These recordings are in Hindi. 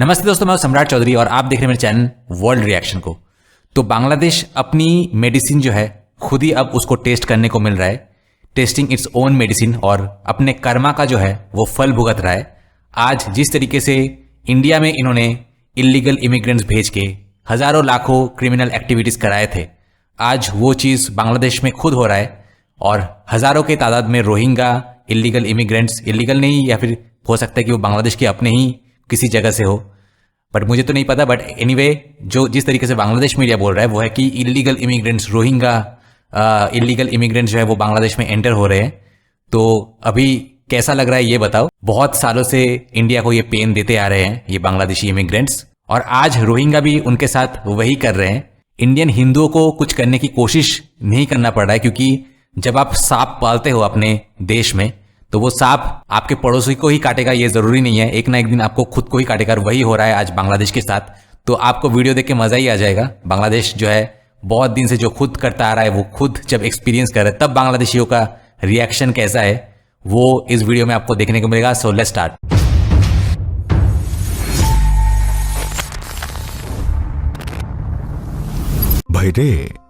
नमस्ते दोस्तों, मैं सम्राट चौधरी और आप देख रहे हैं मेरे चैनल वर्ल्ड रिएक्शन को। तो बांग्लादेश अपनी मेडिसिन जो है खुद ही अब उसको टेस्ट करने को मिल रहा है, टेस्टिंग इट्स ओन मेडिसिन, और अपने कर्मा का जो है वो फल भुगत रहा है। आज जिस तरीके से इंडिया में इन्होंने इलीगल इमिग्रेंट्स भेज के हजारों लाखों क्रिमिनल एक्टिविटीज कराए थे, आज वो चीज़ बांग्लादेश में खुद हो रहा है और हजारों के तादाद में रोहिंगा इलीगल इमिग्रेंट्स, इलीगल नहीं या फिर हो सकता है कि वो बांग्लादेश के अपने ही किसी जगह से हो, बट मुझे तो नहीं पता। बट एनीवे, जो जिस तरीके से बांग्लादेश मीडिया बोल रहा है वो है कि illegal immigrants, Rohingya illegal immigrants जो है वो बांग्लादेश में एंटर हो रहे हैं। तो अभी कैसा लग रहा है ये बताओ। बहुत सालों से इंडिया को ये पेन देते आ रहे हैं ये बांग्लादेशी इमिग्रेंट्स, और आज रोहिंगा भी उनके साथ वही कर रहे हैं। इंडियन हिंदुओं को कुछ करने की कोशिश नहीं करना पड़ रहा है, क्योंकि जब आप सांप पालते हो अपने देश में तो वो सांप आपके पड़ोसी को ही काटेगा, ये जरूरी नहीं है, एक ना एक दिन आपको खुद को ही काटेगा। वही हो रहा है आज बांग्लादेश के साथ। तो आपको वीडियो देख के मजा ही आ जाएगा। बांग्लादेश जो है बहुत दिन से जो खुद करता आ रहा है वो खुद जब एक्सपीरियंस कर रहा है तब बांग्लादेशियों का रिएक्शन कैसा है वो इस वीडियो में आपको देखने को मिलेगा। So let's start.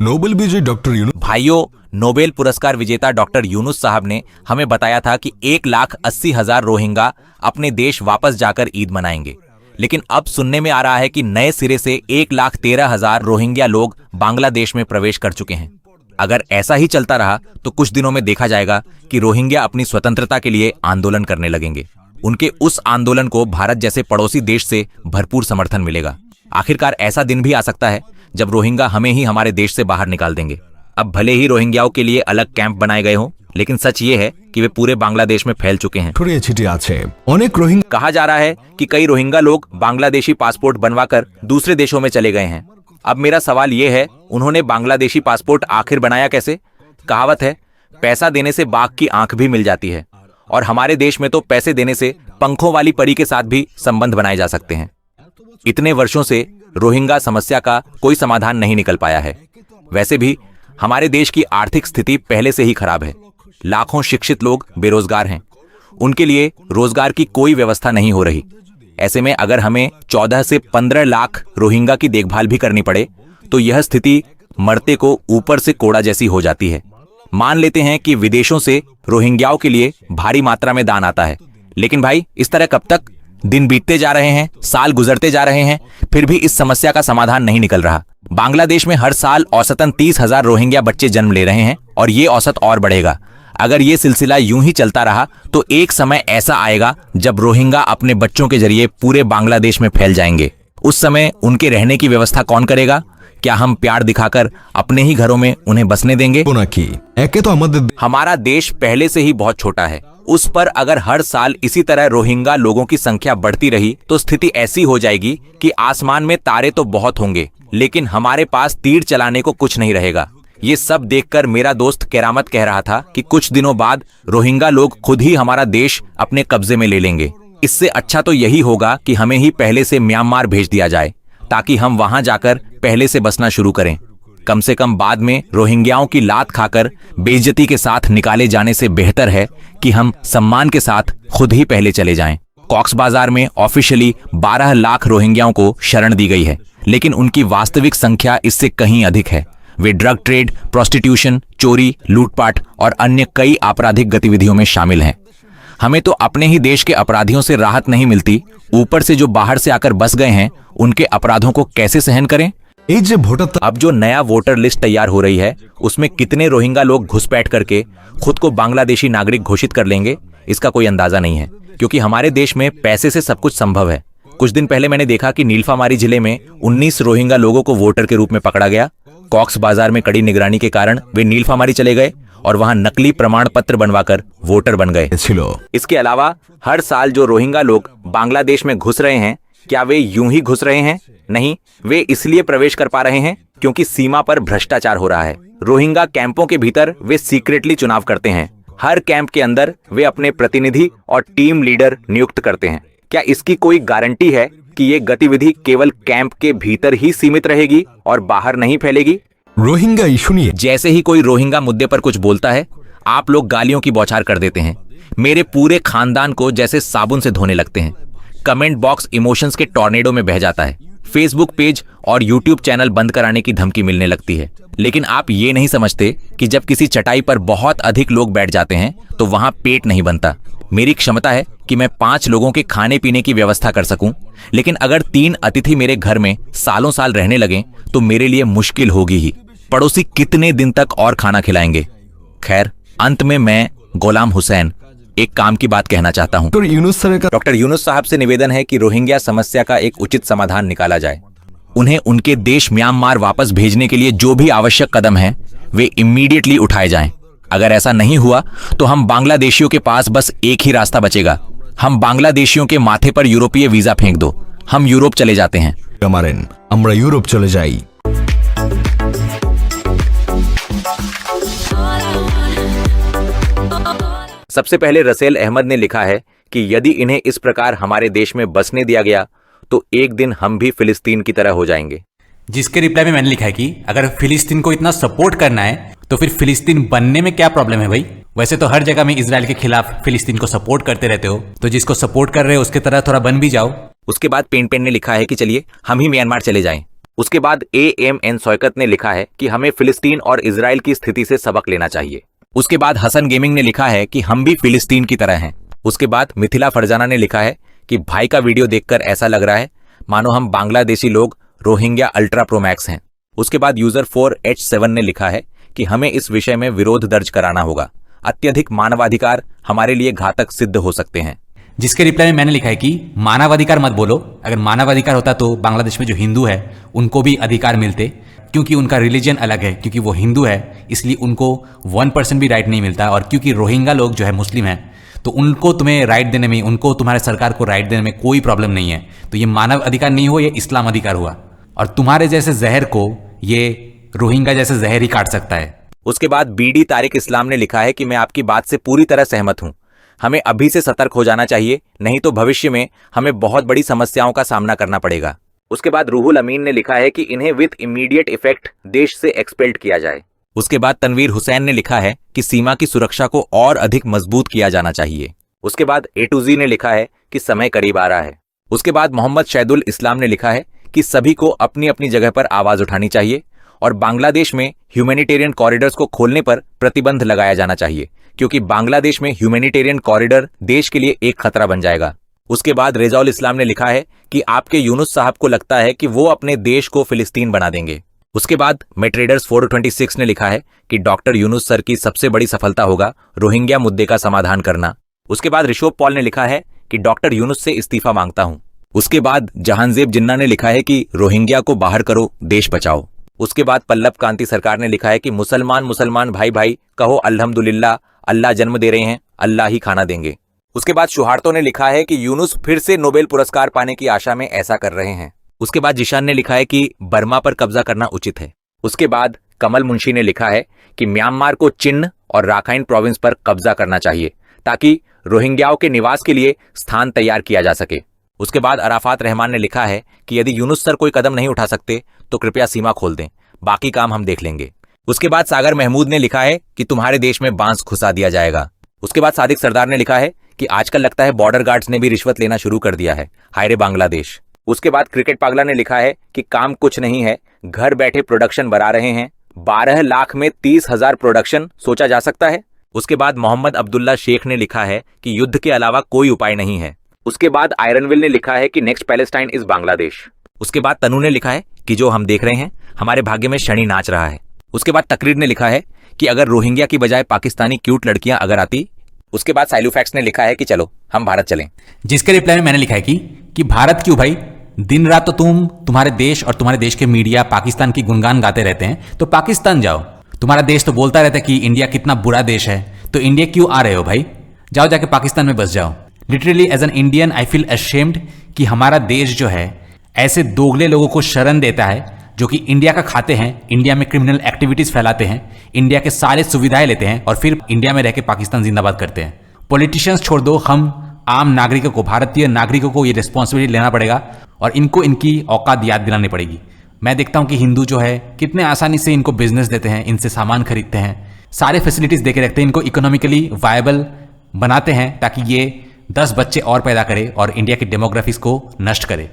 नोबेल विजयी डॉक्टर यूनुस भाइयों, नोबेल पुरस्कार विजेता डॉक्टर यूनुस साहब ने हमें बताया था कि 1,80,000 रोहिंगा अपने देश वापस जाकर ईद मनाएंगे, लेकिन अब सुनने में आ रहा है कि नए सिरे से 1,13,000 रोहिंग्या लोग बांग्लादेश में प्रवेश कर चुके हैं। अगर ऐसा ही चलता रहा तो कुछ दिनों में देखा जाएगा कि रोहिंग्या अपनी स्वतंत्रता के लिए आंदोलन करने लगेंगे। उनके उस आंदोलन को भारत जैसे पड़ोसी देश से भरपूर समर्थन मिलेगा। आखिरकार ऐसा दिन भी आ सकता है जब रोहिंगा हमें ही हमारे देश से बाहर निकाल देंगे। अब भले ही रोहिंग्याओं के लिए अलग कैंप बनाए गए हों, लेकिन सच ये है कि वे पूरे बांग्लादेश में फैल चुके हैं। कहा जा रहा है कि कई रोहिंगा लोग बांग्लादेशी पासपोर्ट बनवाकर दूसरे देशों में चले गए हैं। अब मेरा सवाल ये है, उन्होंने बांग्लादेशी पासपोर्ट आखिर बनाया कैसे? कहावत है, पैसा देने से बाघ की आंख भी मिल जाती है, और हमारे देश में तो पैसे देने से पंखों वाली परी के साथ भी संबंध बनाए जा सकते हैं। इतने वर्षों से रोहिंगा समस्या का कोई समाधान नहीं निकल पाया है। वैसे भी हमारे देश की आर्थिक स्थिति पहले से ही खराब है। लाखों शिक्षित लोग बेरोजगार हैं, उनके लिए रोजगार की कोई व्यवस्था नहीं हो रही। ऐसे में अगर हमें 14 से 15 लाख रोहिंगा की देखभाल भी करनी पड़े तो यह स्थिति मरते को ऊपर से कोड़ा जैसी हो जाती है। मान लेते हैं कि विदेशों से रोहिंग्याओं के लिए भारी मात्रा में दान आता है, लेकिन भाई इस तरह कब तक? दिन बीतते जा रहे हैं, साल गुजरते जा रहे हैं, फिर भी इस समस्या का समाधान नहीं निकल रहा। बांग्लादेश में हर साल औसतन 30,000 रोहिंग्या बच्चे जन्म ले रहे हैं और ये औसत और बढ़ेगा। अगर ये सिलसिला यूं ही चलता रहा तो एक समय ऐसा आएगा जब रोहिंगा अपने बच्चों के जरिए पूरे बांग्लादेश में फैल जाएंगे। उस समय उनके रहने की व्यवस्था कौन करेगा? क्या हम प्यार दिखाकर अपने ही घरों में उन्हें बसने देंगे? हमारा देश पहले से ही बहुत छोटा है, उस पर अगर हर साल इसी तरह रोहिंगा लोगों की संख्या बढ़ती रही तो स्थिति ऐसी हो जाएगी कि आसमान में तारे तो बहुत होंगे, लेकिन हमारे पास तीर चलाने को कुछ नहीं रहेगा। ये सब देखकर मेरा दोस्त केरामत कह रहा था कि कुछ दिनों बाद रोहिंगा लोग खुद ही हमारा देश अपने कब्जे में ले लेंगे। इससे अच्छा तो यही होगा कि हमें ही पहले से म्यांमार भेज दिया जाए, ताकि हम वहां जाकर पहले से बसना शुरू करें। कम से कम बाद में रोहिंग्याओं की लात खाकर बेइज्जती के साथ निकाले जाने से बेहतर है कि हम सम्मान के साथ खुद ही पहले चले जाएं। कॉक्स बाजार में ऑफिशियली 12 लाख रोहिंग्याओं को शरण दी गई है, लेकिन उनकी वास्तविक संख्या इससे कहीं अधिक है। वे ड्रग ट्रेड, प्रोस्टिट्यूशन, चोरी, लूटपाट और अन्य कई आपराधिक गतिविधियों में शामिल हैं। हमें तो अपने ही देश के अपराधियों से राहत नहीं मिलती, ऊपर से जो बाहर से आकर बस गए हैं उनके अपराधों को कैसे सहन करें? अब जो नया वोटर लिस्ट तैयार हो रही है उसमें कितने रोहिंगा लोग घुसपैठ करके खुद को बांग्लादेशी नागरिक घोषित कर लेंगे, इसका कोई अंदाजा नहीं है, क्योंकि हमारे देश में पैसे से सब कुछ संभव है। कुछ दिन पहले मैंने देखा कि नीलफामारी जिले में 19 रोहिंगा लोगों को वोटर के रूप में पकड़ा गया। कॉक्स बाजार में कड़ी निगरानी के कारण वे नीलफामारी चले गए और वहां नकली प्रमाण पत्र बनवाकर वोटर बन गए। इसके अलावा हर साल जो रोहिंगा लोग बांग्लादेश में घुस रहे हैं, क्या वे यूं ही घुस रहे हैं? नहीं, वे इसलिए प्रवेश कर पा रहे हैं क्योंकि सीमा पर भ्रष्टाचार हो रहा है। रोहिंगा कैंपों के भीतर वे सीक्रेटली चुनाव करते हैं। हर कैंप के अंदर वे अपने प्रतिनिधि और टीम लीडर नियुक्त करते हैं। क्या इसकी कोई गारंटी है कि ये गतिविधि केवल कैंप के भीतर ही सीमित रहेगी और बाहर नहीं फैलेगी? रोहिंगा इशू नहीं है। जैसे ही कोई रोहिंगा मुद्दे पर कुछ बोलता है, आप लोग गालियों की बौछार कर देते हैं। मेरे पूरे खानदान को जैसे साबुन से धोने लगते हैं। कमेंट बॉक्स इमोशंस के टॉर्नेडो में बह जाता है, फेसबुक पेज और यूट्यूब चैनल बंद कराने की धमकी मिलने लगती है। लेकिन आप ये नहीं समझते कि जब किसी चटाई पर बहुत अधिक लोग बैठ जाते हैं तो वहां पेट नहीं बनता। मेरी क्षमता है कि मैं 5 लोगों के खाने पीने की व्यवस्था कर सकूं, लेकिन अगर 3 अतिथि मेरे घर में सालों साल रहने लगें तो मेरे लिए मुश्किल होगी ही। पड़ोसी कितने दिन तक और खाना खिलाएंगे? खैर, अंत में मैं गुलाम हुसैन एक काम की बात कहना चाहता हूं। डॉक्टर यूनुस साहब से निवेदन है कि रोहिंग्या समस्या का एक उचित समाधान निकाला जाए। उन्हें उनके देश म्यांमार वापस भेजने के लिए जो भी आवश्यक कदम हैं वे इमीडिएटली उठाए जाएं। अगर ऐसा नहीं हुआ तो हम बांग्लादेशियों के पास बस एक ही रास्ता बचेगा, हम बांग्लादेशियों के माथे पर यूरोपीय वीजा फेंक दो, हम यूरोप चले जाते हैं। আমরা ইউরোপ চলে যাই। सबसे पहले रसेल अहमद ने लिखा है कि यदि इन्हें इस प्रकार हमारे देश में बसने दिया गया तो एक दिन हम भी फिलिस्तीन की तरह हो जाएंगे। जिसके रिप्लाई में मैंने लिखा है कि अगर फिलिस्तीन को इतना सपोर्ट करना है तो फिर फिलिस्तीन बनने में क्या प्रॉब्लम है भाई? वैसे तो हर जगह में इजराइल के खिलाफ फिलिस्तीन को सपोर्ट करते रहते हो, तो जिसको सपोर्ट कर रहे हो उसके तरह थोड़ा बन भी जाओ। उसके बाद पेन ने लिखा है कि चलिए हम ही म्यांमार चले जाएं। उसके बाद AMN शौकत ने लिखा है कि हमें फिलिस्तीन और इजराइल की स्थिति से सबक लेना चाहिए। उसके बाद हसन गेमिंग ने लिखा है कि हम भी फिलिस्तीन की तरह हैं। उसके बाद मिथिला फरजाना ने लिखा है कि भाई का वीडियो देखकर ऐसा लग रहा है मानो हम बांग्लादेशी लोग रोहिंग्या अल्ट्रा प्रो मैक्स हैं। उसके बाद यूजर 4H7 ने लिखा है कि हमें इस विषय में विरोध दर्ज कराना होगा, अत्यधिक मानवाधिकार हमारे लिए घातक सिद्ध हो सकते हैं। जिसके रिप्लाई में मैंने लिखा है कि मानवाधिकार मत बोलो, अगर मानवाधिकार होता तो बांग्लादेश में जो हिंदू है उनको भी अधिकार मिलते, क्योंकि उनका रिलीजन अलग है, क्योंकि वो हिंदू है इसलिए उनको 1% भी राइट नहीं मिलता, और क्योंकि रोहिंग्या लोग जो है मुस्लिम हैं तो उनको तुम्हें राइट देने में, उनको तुम्हारे सरकार को राइट देने में कोई प्रॉब्लम नहीं है। तो ये मानव अधिकार नहीं हो, ये इस्लाम अधिकार हुआ, और तुम्हारे जैसे जहर को ये रोहिंग्या जैसे जहर ही काट सकता है। उसके बाद BD तारिक इस्लाम ने लिखा है कि मैं आपकी बात से पूरी तरह सहमत हूं, हमें अभी से सतर्क हो जाना चाहिए, नहीं तो भविष्य में हमें बहुत बड़ी समस्याओं का सामना करना पड़ेगा। उसके बाद रूहुल अमीन ने लिखा है कि इन्हें विद इमीडिएट इफेक्ट देश से एक्सपेल्ड किया जाए। उसके बाद तनवीर हुसैन ने लिखा है कि सीमा की सुरक्षा को और अधिक मजबूत किया जाना चाहिए। उसके बाद A to Z ने लिखा है कि समय करीब आ रहा है। उसके बाद मोहम्मद शैदुल इस्लाम ने लिखा है कि सभी को अपनी अपनी जगह पर आवाज उठानी चाहिए और बांग्लादेश में ह्यूमैनिटेरियन कॉरिडोर्स को खोलने पर प्रतिबंध लगाया जाना चाहिए, क्योंकि बांग्लादेश में ह्यूमैनिटेरियन कॉरिडोर देश के लिए एक खतरा बन जाएगा। उसके बाद रेजाउल इस्लाम ने लिखा है कि आपके यूनुस साहब को लगता है कि वो अपने देश को फिलिस्तीन बना देंगे। उसके बाद मेट्रेडर्स 426 ने लिखा है कि डॉक्टर यूनुस सर की सबसे बड़ी सफलता होगा रोहिंग्या मुद्दे का समाधान करना। उसके बाद ऋषभ पॉल ने लिखा है कि डॉक्टर यूनुस से इस्तीफा मांगता हूं। उसके बाद जहांजेब जिन्ना ने लिखा है कि रोहिंग्या को बाहर करो, देश बचाओ। उसके बाद पल्लव कांति सरकार ने लिखा है कि मुसलमान भाई भाई कहो अल्हम्दुलिल्लाह, अल्लाह जन्म दे रहे हैं, अल्लाह ही खाना देंगे। उसके बाद शुहार्तो ने लिखा है कि यूनुस फिर से नोबेल पुरस्कार पाने की आशा में ऐसा कर रहे हैं। उसके बाद जिशान ने लिखा है कि बर्मा पर कब्जा करना उचित है। उसके बाद कमल मुंशी ने लिखा है कि म्यांमार को चिन्ह और राखाइन प्रोविंस पर कब्जा करना चाहिए ताकि रोहिंग्याओं के निवास के लिए स्थान तैयार किया जा सके। उसके बाद अराफात रहमान ने लिखा है कि यदि यूनुस सर कोई कदम नहीं उठा सकते तो कृपया सीमा खोल दें, बाकी काम हम देख लेंगे। उसके बाद सागर महमूद ने लिखा है कि तुम्हारे देश में बांस घुसा दिया जाएगा। उसके बाद सादिक सरदार ने लिखा है कि आजकल लगता है बॉर्डर गार्ड्स ने भी रिश्वत लेना शुरू कर दिया है, हाय रे बांग्लादेश। उसके बाद क्रिकेट पागला ने लिखा है कि काम कुछ नहीं है, घर बैठे प्रोडक्शन बढ़ा रहे हैं, 12 लाख में 30,000 प्रोडक्शन सोचा जा सकता है। उसके बाद मोहम्मद अब्दुल्ला शेख ने लिखा है कि युद्ध के अलावा कोई उपाय नहीं है। उसके बाद आयरनविल ने लिखा है कि नेक्स्ट पैलेस्टाइन इज बांग्लादेश। उसके बाद तनु ने लिखा है कि जो हम देख रहे हैं हमारे भाग्य में शनि नाच रहा है। उसके बाद तकरीर ने लिखा है कि अगर रोहिंग्या की बजाय पाकिस्तानी क्यूट लड़कियां अगर आती। उसके बाद साइलूफैक्स ने लिखा है कि चलो हम भारत चलें। जिसके रिप्लाई में मैंने लिखा है कि भारत क्यों भाई, दिन रात तो तुम्हारे देश और तुम्हारे देश के मीडिया पाकिस्तान की गुणगान गाते रहते हैं, तो पाकिस्तान जाओ। तुम्हारा देश तो बोलता रहता है कि इंडिया कितना बुरा देश है, तो इंडिया क्यों आ रहे हो भाई? जाओ जाके पाकिस्तान में बस जाओ। Literally as an Indian I feel ashamed कि हमारा देश जो है ऐसे दोगले लोगों को शरण देता है जो कि इंडिया का खाते हैं, इंडिया में क्रिमिनल एक्टिविटीज फैलाते हैं, इंडिया के सारे सुविधाएं लेते हैं और फिर इंडिया में रह के पाकिस्तान जिंदाबाद करते हैं। पॉलिटिशियंस छोड़ दो, हम आम नागरिकों को, भारतीय नागरिकों को ये रिस्पॉन्सिबिलिटी लेना पड़ेगा और इनको इनकी औकात याद दिलानी पड़ेगी। मैं देखता हूं कि हिंदू जो है कितने आसानी से इनको बिजनेस देते हैं, इनसे सामान खरीदते हैं, सारे फैसिलिटीज देके रखते हैं, इनको इकोनॉमिकली वायबल बनाते हैं ताकि ये 10 बच्चे और पैदा करे और इंडिया की डेमोग्राफीज को नष्ट करे।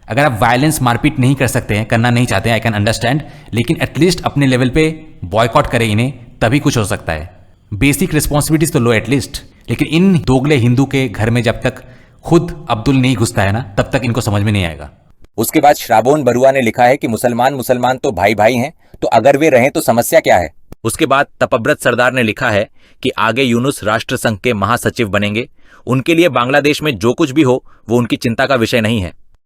अगर आप वायलेंस मारपीट नहीं कर सकते हैं, करना नहीं चाहते हैं, आई कैन अंडरस्टैंड, लेकिन एटलीस्ट अपने लेवल पे बॉयकॉट करें इन्हें, तभी कुछ हो सकता है। बेसिक रिस्पॉन्सिबिलिटीज तो लो एटलीस्ट। लेकिन इन दोगले हिंदू के घर में जब तक खुद अब्दुल नहीं घुसता है ना, तब तक इनको समझ में नहीं आएगा। उसके बाद श्रावण बरुआ ने लिखा है कि मुसलमान तो भाई भाई हैं, तो अगर वे रहें तो समस्या क्या है। उसके बाद तपब्रत सरदार ने लिखा है कि आगे यूनुस राष्ट्रसंघ के महासचिव बनेंगे, उनके लिए बांग्लादेश में जो कुछ भी हो वो उनकी चिंता का विषय नहीं है।